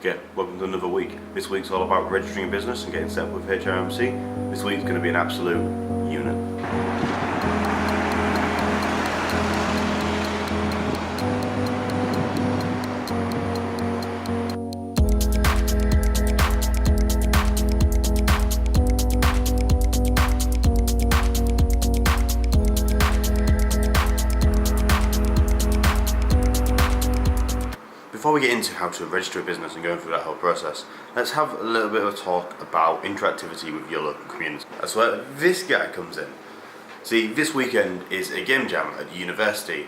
Okay, welcome to another week. This week's all about registering a business and getting set up with HMRC. This week's going to be an absolute unit. Before we get into how to register a business and going through that whole process, let's have a little bit of a talk about interactivity with your local community. That's where this guy comes in. See, this weekend is a game jam at the university.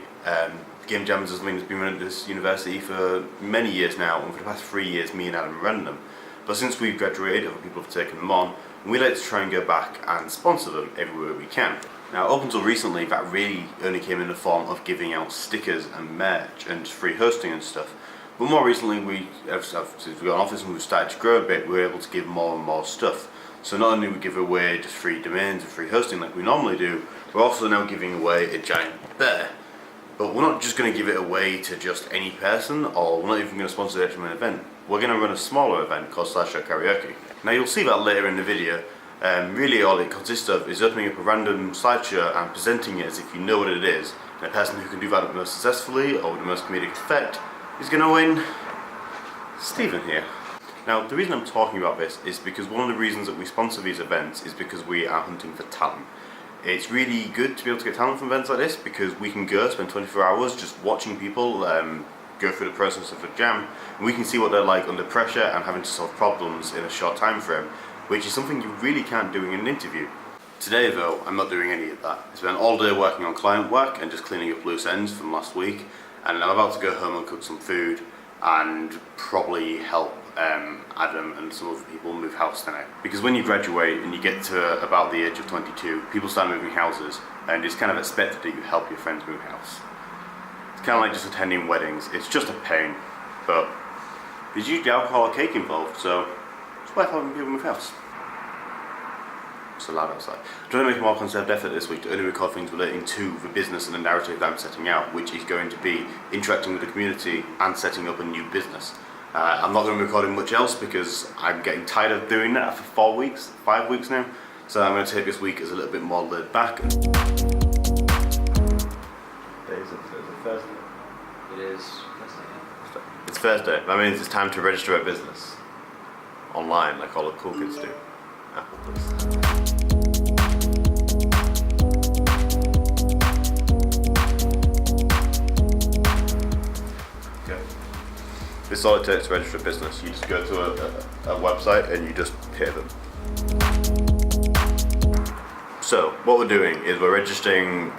Game jams is something that's been run at this university for many years now, and for the past 3 years me and Adam run them. But since we've graduated, other people have taken them on, and we like to try and go back and sponsor them everywhere we can. Now, up until recently, that really only came in the form of giving out stickers and merch and free hosting and stuff. But more recently, since we got an office and we've started to grow a bit, we're able to give more and more stuff. So not only do we give away just free domains and free hosting like we normally do, we're also now giving away a giant bear. But we're not just going to give it away to just any person, or we're not even going to sponsor it from an event. We're going to run a smaller event called Slideshow Karaoke. Now you'll see that later in the video. Really all it consists of is opening up a random slideshow and presenting it as if you know what it is. And the person who can do that the most successfully or with the most comedic effect is going to win Stephen here. Now the reason I'm talking about this is because one of the reasons that we sponsor these events is because we are hunting for talent. It's really good to be able to get talent from events like this because we can go spend 24 hours just watching people go through the process of a jam, and we can see what they're like under pressure and having to solve problems in a short time frame, which is something you really can't do in an interview. Today though, I'm not doing any of that. I spent all day working on client work and just cleaning up loose ends from last week, and I'm about to go home and cook some food and probably help Adam and some other people move house tonight. Because when you graduate and you get to about the age of 22, people start moving houses, and it's kind of expected that you help your friends move house. It's kind of like just attending weddings. It's just a pain, but there's usually alcohol or cake involved, so it's worth helping people move house. It's so loud outside. I'm trying to make a more concerted effort this week to only record things relating to the business and the narrative that I'm setting out, which is going to be interacting with the community and setting up a new business. I'm not going to be recording much else because I'm getting tired of doing that for 5 weeks now. So I'm going to take this week as a little bit more laid back. Is it Thursday? It is Thursday, yeah. It's Thursday. That means it's time to register a business online, like all the cool kids do. This is all it takes to register a business. You just go to a website and you just pay them. So what we're doing is we're registering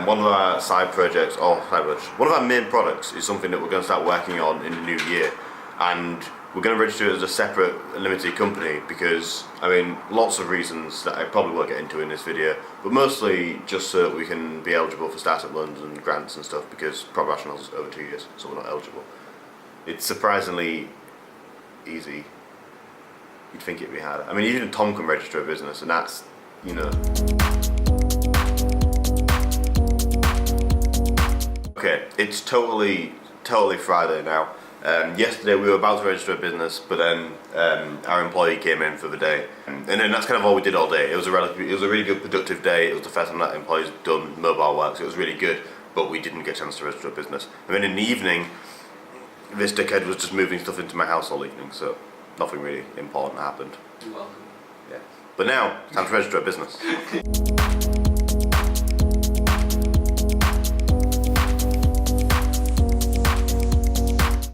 one of our side projects, one of our main products is something that we're going to start working on in the new year, and we're going to register it as a separate limited company because, I mean, lots of reasons that I probably won't get into in this video, but mostly just so that we can be eligible for startup loans and grants and stuff, because Prop Rationals is over 2 years, so we're not eligible. It's surprisingly easy. You'd think it'd be harder. I mean, even Tom can register a business, and that's, you know. Okay, it's totally Friday now. Yesterday we were about to register a business, but then our employee came in for the day, and then that's kind of all we did all day. It was a really good, productive day. It was the first time that employee's done mobile work, so it was really good. But we didn't get a chance to register a business. And then in the evening, this dickhead was just moving stuff into my house all evening, so nothing really important happened. You're welcome. Yeah. But now, it's time to register a business.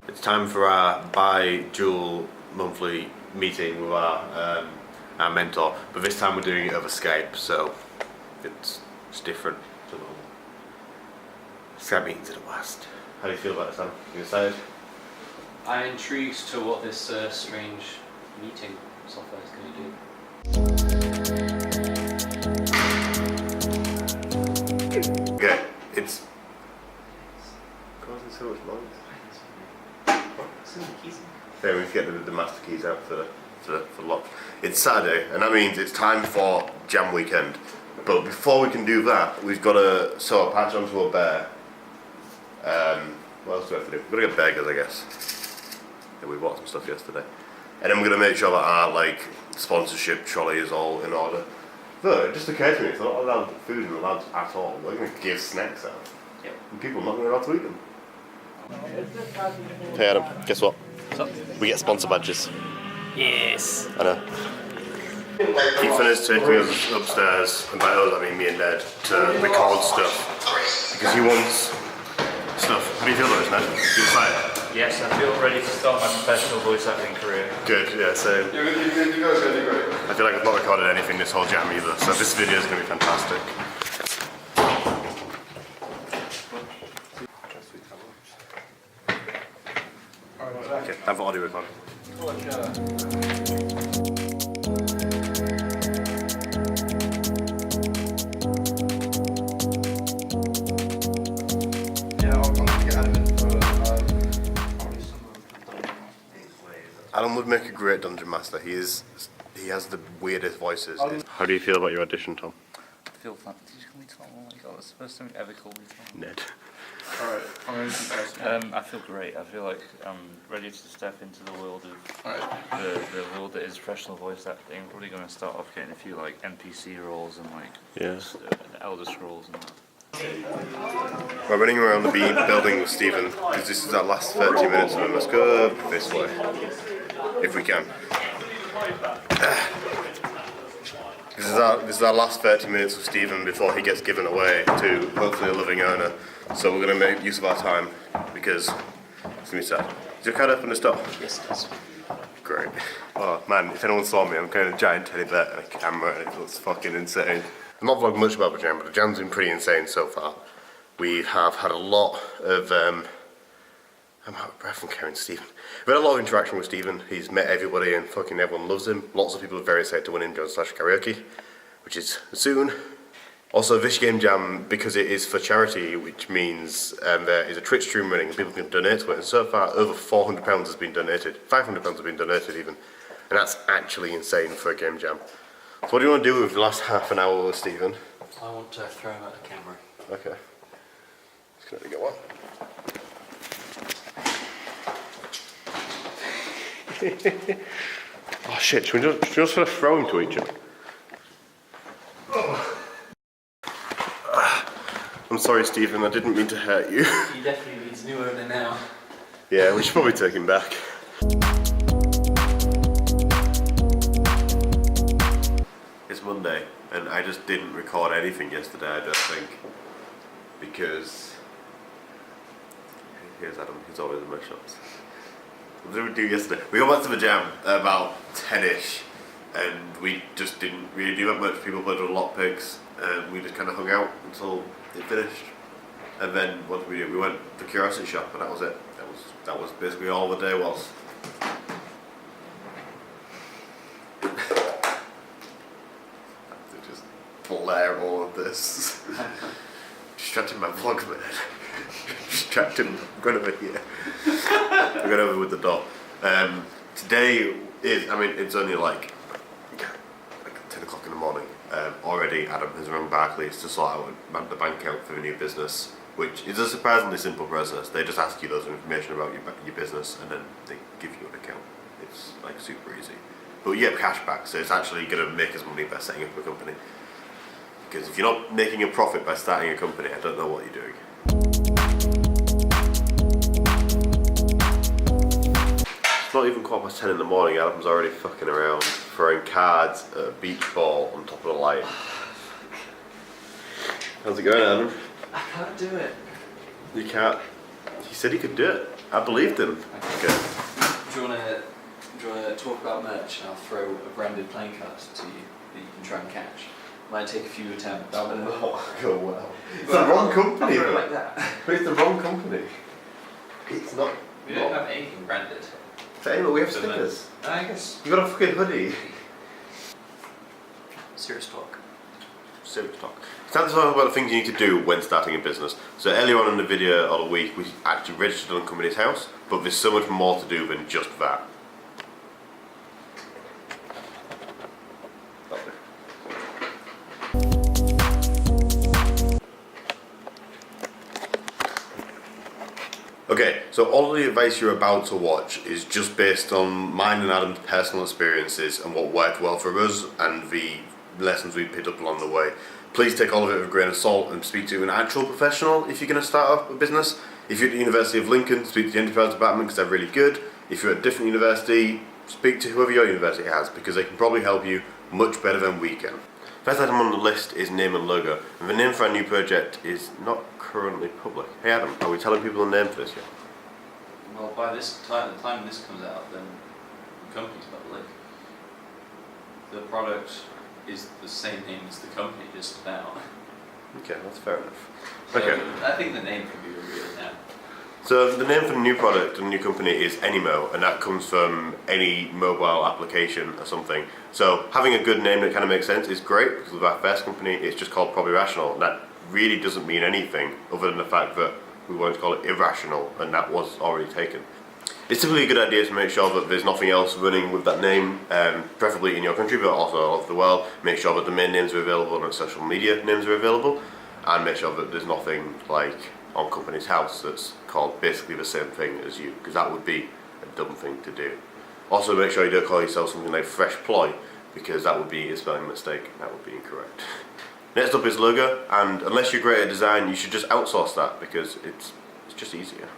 It's time for our bi-dual monthly meeting with our mentor, but this time we're doing it over Skype, so it's different to normal. Skype meetings are the worst. How do you feel about it, Sam? You excited? I'm intrigued to what this strange meeting software is going to do. Okay, it's causing so much noise. Yeah, we need to get the master keys out for lock. It's Saturday, and that means it's time for jam weekend. But before we can do that, we've got to sew a patch onto a bear. What else do we have to do? We've got to get burgers, I guess. Yeah, we bought some stuff yesterday. And then we're going to make sure that our like sponsorship trolley is all in order. Though, it just occurred to me, it's not allowed food in the labs at all. We're going to give snacks out. Yep. And people are not going to be able to eat them. Hey Adam, guess what? What's up? We get sponsor badges. Yes. I know. Ethan is taking us upstairs, and by us I mean me and Ned, to record stuff. Because he wants stuff. How do you feel about this, Ned? You excited? Yes, I feel ready to start my professional voice acting career. Good, yeah, same. You guys are doing great. I feel like I've not recorded anything this whole jam either, so this video is going to be fantastic. Okay, time for audio recording. Adam would make a great dungeon master. He has the weirdest voices. How do you feel about your audition, Tom? I feel fun. Did you call me Tom? Oh my god, that's the first time you ever called me Tom. Ned. Alright, I'm going to do I feel great. I feel like I'm ready to step into the world of Alright. the world that is professional voice acting. I'm probably going to start off getting a few like NPC roles and like Yeah. Elder Scrolls and that. We're running around the building with Stephen because this is our last 30 minutes of him. Let's go this way, if we can. This is our last 30 minutes with Stephen before he gets given away to hopefully a loving owner. So we're going to make use of our time because it's going to be sad. Is your cat open the door? Yes, it is. Great. Oh man, if anyone saw me, I'm carrying a giant teddy bear and a camera and it looks fucking insane. I've not vlogged much about the jam, but the jam's been pretty insane so far. We have had a lot of, I'm out of breath from carrying Stephen. We've had a lot of interaction with Stephen. He's met everybody and fucking everyone loves him. Lots of people are very excited to win him Jones / Karaoke, which is soon. Also, this game jam, because it is for charity, which means there is a Twitch stream running and people can donate to it. And so far, over £400 has been donated. £500 has been donated even. And that's actually insane for a game jam. So what do you want to do with the last half an hour with Stephen? I want to throw him at the camera. Okay. Just gonna get one. Oh shit, should we just sort of throw him to each other? I'm sorry, Stephen, I didn't mean to hurt you. He definitely needs a new owner now. Yeah, we should probably take him back. It's Monday, and I just didn't record anything yesterday, I don't think. Because... Here's Adam, he's always in my shots. What did we do yesterday? We got back to the jam at about 10ish, and we just didn't really do that much. People played with lockpicks, and we just kind of hung out until it finished. And then what did we do? We went to the Curiosity Shop, and that was it. That was basically all the day was. Just blare all of this. Distracting my vlog, man. Distracting. I'm going over here. I'm going over with the dog. Today is, I mean, it's only like 10 o'clock in the morning. Already Adam has rung Barclays to sort out the bank account for a new business, which is a surprisingly simple process. They just ask you loads of information about your business and then they give you an account. It's like super easy. But you get cash back, so it's actually going to make us money by setting up a company. Because if you're not making a profit by starting a company, I don't know what you're doing. It's not even 10:15 in the morning, Adam's already fucking around, throwing cards at a beach ball on top of the light. How's it going, Adam? I can't do it. You can't. He said he could do it. I believed him. Okay. Do you want to talk about merch and I'll throw a branded playing card to you that you can try and catch? Might take a few attempts. That will not go well. It's the wrong company. I'll throw it like that. But it's the wrong company. It's not. We don't have anything branded. But we have stickers. I guess. You got a fucking hoodie. Serious talk. Serious talk. It's time to talk about the things you need to do when starting a business. So earlier on in the video of the week, we actually registered on company's house, but there's so much more to do than just that. Okay, So all of the advice you're about to watch is just based on mine and Adam's personal experiences and what worked well for us and the lessons we picked up along the way. Please take all of it with a grain of salt and speak to an actual professional if you're going to start up a business. If you're at the University of Lincoln, speak to the enterprise department because they're really good. If you're at a different university, speak to whoever your university has because they can probably help you much better than we can. First item on the list is name and logo, and the name for our new project is not currently public. Hey Adam, are we telling people the name for this yet? Well, by this time, the time this comes out, then the company's public. The product is the same name as the company, just about. Okay, that's fair enough. So Okay. I think the name can be revealed now. So the name for the new product and the new company is Anymo, and that comes from any mobile application or something. So having a good name that kind of makes sense is great, because with our first company it's just called Probably Rational, and that really doesn't mean anything other than the fact that we wanted to call it Irrational, and that was already taken. It's typically a good idea to make sure that there's nothing else running with that name, preferably in your country but also all over the world. Make sure that domain names are available and that social media names are available, and make sure that there's nothing like on Company's House that's called basically the same thing as you, because that would be a dumb thing to do. Also make sure you don't call yourself something like Fresh Ploy, because that would be a spelling mistake and that would be incorrect. Next up is logo, and unless you're great at design you should just outsource that because it's just easier.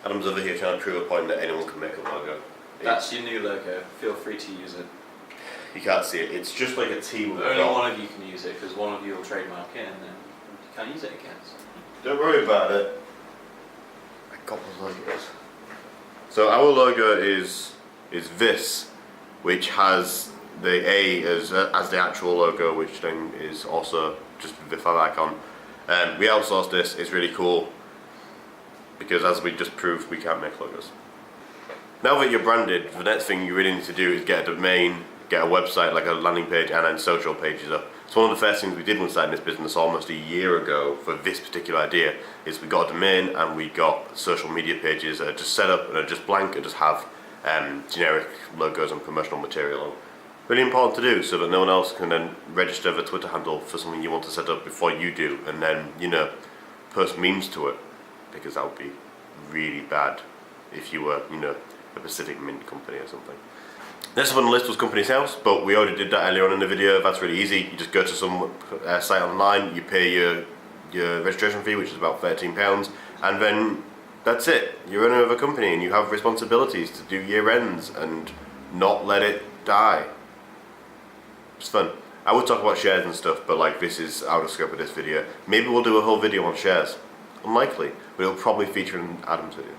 Adam's over here trying to prove a point that anyone can make a logo. That's your new logo. Feel free to use it. You can't see it, it's just like a T with a Only dot. one of you can use it, because one of you will trademark it, and then you can't use it again. So. Don't worry about it. I got the logos. So our logo is this, which has the A as the actual logo, which then is also just the flag icon. We outsourced this. It's really cool because, as we just proved, we can't make logos. Now that you're branded, the next thing you really need to do is get a domain, get a website like a landing page, and then social pages up. So one of the first things we did when starting this business almost a year ago for this particular idea is we got a domain and we got social media pages that are just set up and are just blank and just have generic logos and promotional material on. Really important to do so that no one else can then register the Twitter handle for something you want to set up before you do, and then post memes to it, because that would be really bad if you were a Pacific Mint company or something. Next up on the list was Company's House, but we already did that earlier on in the video. That's really easy. You just go to some site online, you pay your registration fee, which is about £13, and then that's it. You're owner of a company and you have responsibilities to do year ends and not let it die. It's fun. I would talk about shares and stuff, but this is out of scope of this video. Maybe we'll do a whole video on shares. Unlikely, but it'll probably feature in Adam's video.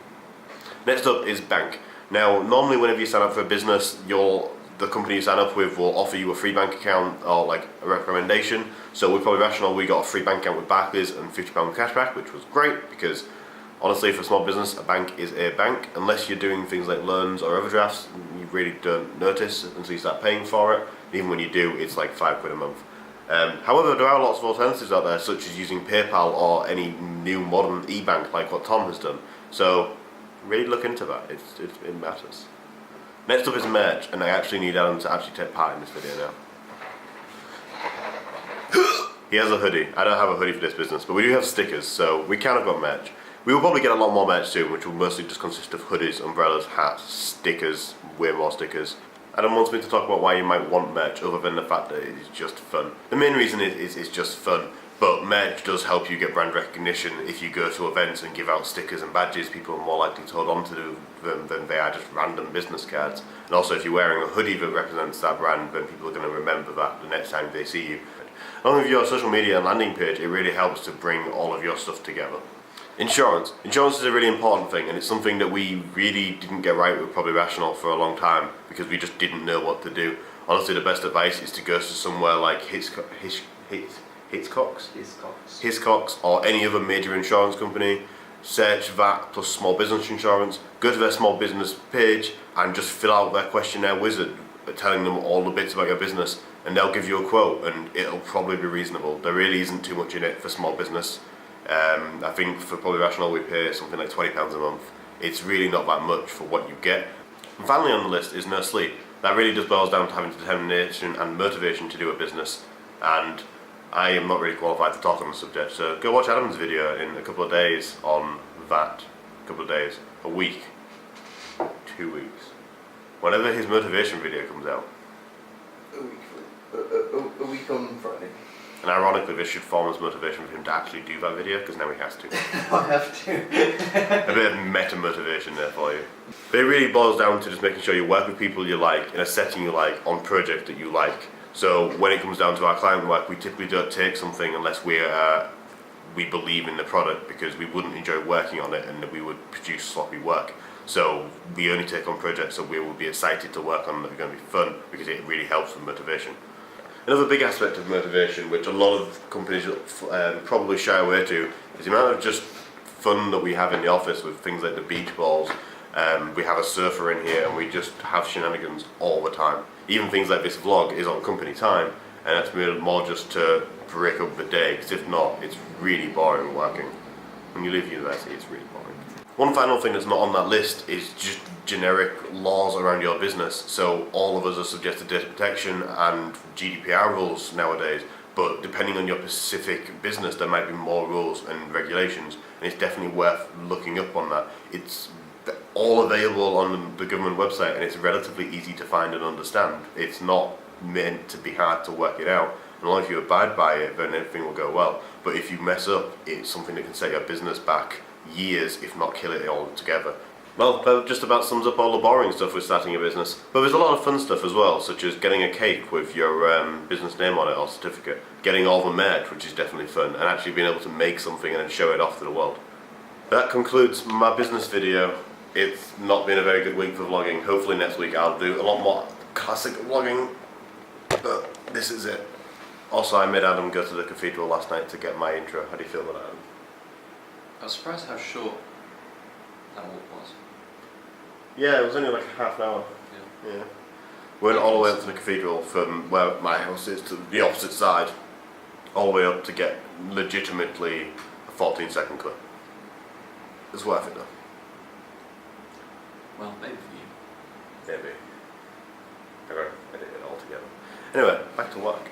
Next up is bank. Now, normally whenever you sign up for a business, the company you sign up with will offer you a free bank account or a recommendation. So with Probably Rational, we got a free bank account with Barclays and £50 cashback, which was great because honestly, for a small business, a bank is a bank. Unless you're doing things like loans or overdrafts, you really don't notice until you start paying for it. Even when you do, it's like £5 a month. However, there are lots of alternatives out there, such as using PayPal or any new modern e-bank like what Tom has done. So really look into that, it matters. Next up is merch, and I actually need Adam to actually take part in this video now. He has a hoodie. I don't have a hoodie for this business, but we do have stickers, so we kind of got merch. We will probably get a lot more merch soon, which will mostly just consist of hoodies, umbrellas, hats, stickers, way more stickers. Adam wants me to talk about why you might want merch, other than the fact that it is just fun. The main reason is it's just fun, but merch does help you get brand recognition. If you go to events and give out stickers and badges, people are more likely to hold on to them than they are just random business cards. And also, if you're wearing a hoodie that represents that brand, then people are going to remember that the next time they see you. Along with your social media and landing page, it really helps to bring all of your stuff together. Insurance. Insurance is a really important thing, and it's something that we really didn't get right with Probably Rational for a long time because we just didn't know what to do. Honestly, the best advice is to go to somewhere like Hiscox or any other major insurance company, search that plus small business insurance, go to their small business page and just fill out their questionnaire wizard telling them all the bits about your business, and they'll give you a quote and it'll probably be reasonable. There really isn't too much in it for small business. I think for Probably Rational we pay something like £20 a month. It's really not that much for what you get. And finally on the list is no sleep. That really just boils down to having determination and motivation to do a business, and I am not really qualified to talk on the subject, so go watch Adam's video in a couple of days on that, couple of days, a week, 2 weeks. Whenever his motivation video comes out. A week on Friday. And ironically, this should form as motivation for him to actually do that video, because now he has to. I have to. A bit of meta motivation there for you. But it really boils down to just making sure you work with people you like, in a setting you like, on projects that you like. So when it comes down to our client work, we typically don't take something unless we believe in the product, because we wouldn't enjoy working on it and we would produce sloppy work. So we only take on projects that we will be excited to work on, that are going to be fun, because it really helps with motivation. Another big aspect of motivation, which a lot of companies probably shy away to, is the amount of just fun that we have in the office with things like the beach balls. We have a surfer in here and we just have shenanigans all the time. Even things like this vlog is on company time, and that's more just to break up the day, because if not, it's really boring working. When you leave university, it's really boring. One final thing that's not on that list is just generic laws around your business. So all of us are subject to data protection and GDPR rules nowadays, but depending on your specific business, there might be more rules and regulations, and it's definitely worth looking up on that. It's all available on the government website, and it's relatively easy to find and understand. It's not meant to be hard to work it out. And as long as you abide by it, then everything will go well. But if you mess up, it's something that can set your business back years, if not kill it altogether. Well, that just about sums up all the boring stuff with starting a business. But there's a lot of fun stuff as well, such as getting a cake with your business name on it or certificate, getting all the merch, which is definitely fun, and actually being able to make something and then show it off to the world. That concludes my business video. It's not been a very good week for vlogging. Hopefully next week I'll do a lot more classic vlogging, but this is it. Also, I made Adam go to the cathedral last night to get my intro. How do you feel about that, Adam? I was surprised how short that walk was. Yeah, it was only like a half an hour. Yeah. We went all the way up to the cathedral from where my house is to the opposite side, all the way up to get legitimately a 14-second clip. It's worth it though. Well, maybe for you. Maybe. I gotta edit it all together. Anyway, back to work.